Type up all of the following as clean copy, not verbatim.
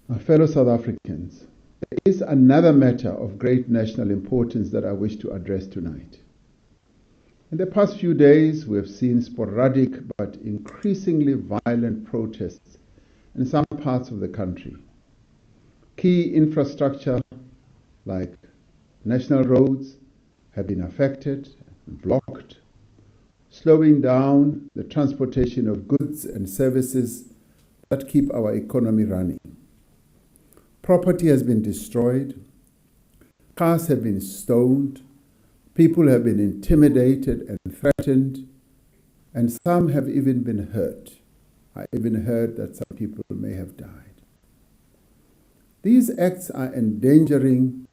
My fellow South Africans, there is another matter of great national importance that I wish to address tonight. In the past few days, we have seen sporadic but increasingly violent protests in some parts of the country. Key infrastructure like national roads have been affected and blocked, slowing down the transportation of goods and services that keep our economy running. Property has been destroyed, cars have been stoned, people have been intimidated and threatened, and some have even been hurt. I even heard that some people may have died. These acts are endangering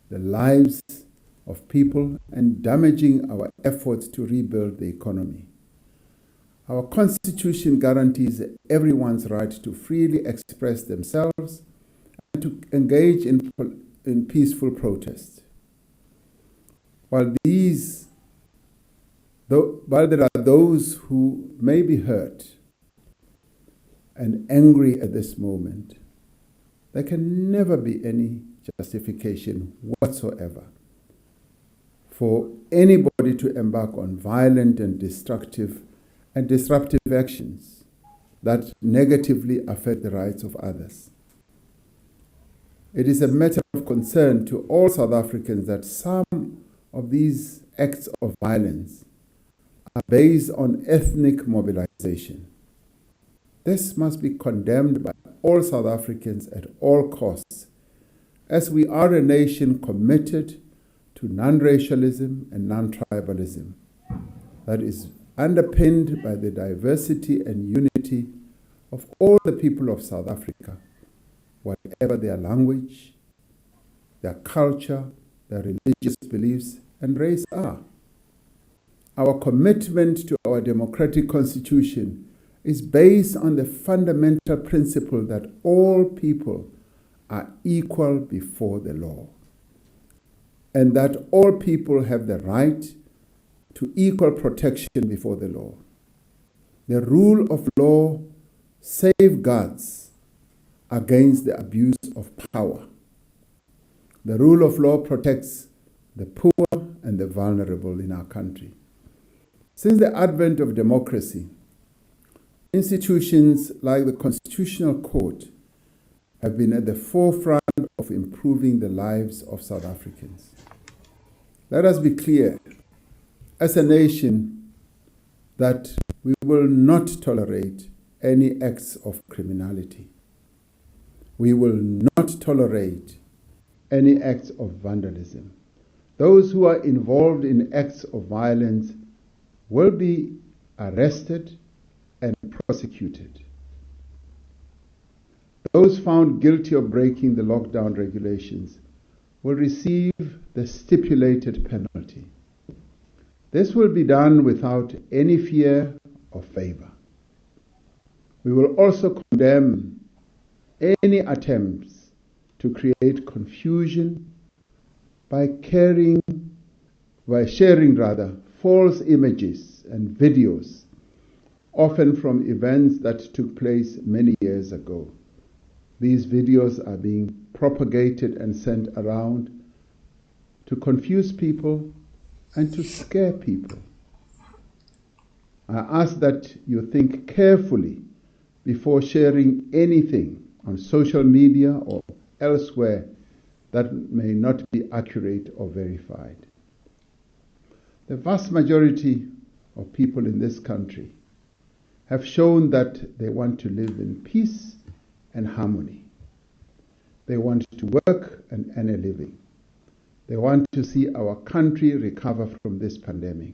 the lives of people and damaging our efforts to rebuild the economy. Our Constitution guarantees everyone's right to freely express themselves and to engage in peaceful protest. While there are those who may be hurt and angry at this moment, there can never be any justification whatsoever for anybody to embark on violent and destructive and disruptive actions that negatively affect the rights of others. It is a matter of concern to all South Africans that some of these acts of violence are based on ethnic mobilization. This must be condemned by all South Africans at all costs, as we are a nation committed to non-racialism and non-tribalism that is underpinned by the diversity and unity of all the people of South Africa, whatever their language, their culture, their religious beliefs and race are. Our commitment to our democratic constitution is based on the fundamental principle that all people are equal before the law, and that all people have the right to equal protection before the law. The rule of law safeguards against the abuse of power. The rule of law protects the poor and the vulnerable in our country. Since the advent of democracy, institutions like the Constitutional Court have been at the forefront of improving the lives of South Africans. Let us be clear, as a nation, that we will not tolerate any acts of criminality. We will not tolerate any acts of vandalism. Those who are involved in acts of violence will be arrested and prosecuted. Those found guilty of breaking the lockdown regulations will receive the stipulated penalty. This will be done without any fear or favor. We will also condemn any attempts to create confusion by sharing false images and videos, often from events that took place many years ago. These videos are being propagated and sent around to confuse people and to scare people. I ask that you think carefully before sharing anything on social media or elsewhere that may not be accurate or verified. The vast majority of people in this country have shown that they want to live in peace and harmony. They want to work and earn a living. They want to see our country recover from this pandemic.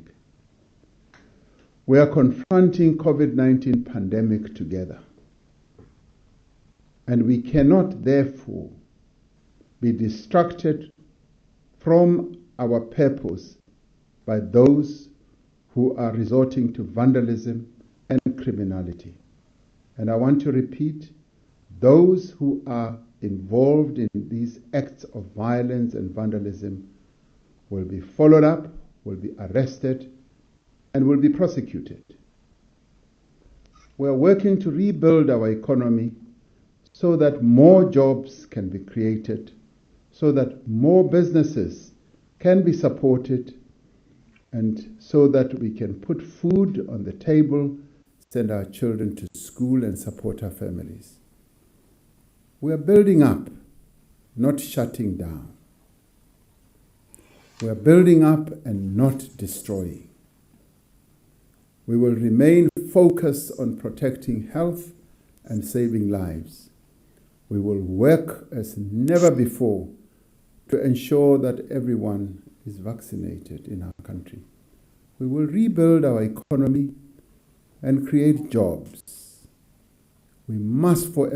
We are confronting COVID-19 pandemic together. And we cannot, therefore, be distracted from our purpose by those who are resorting to vandalism and criminality. And I want to repeat, those who are involved in these acts of violence and vandalism will be followed up, will be arrested, and will be prosecuted. We are working to rebuild our economy so that more jobs can be created, so that more businesses can be supported, and so that we can put food on the table, send our children to school, and support our families. We are building up, not shutting down. We are building up and not destroying. We will remain focused on protecting health and saving lives. We will work as never before to ensure that everyone is vaccinated in our country. We will rebuild our economy and create jobs. We must forever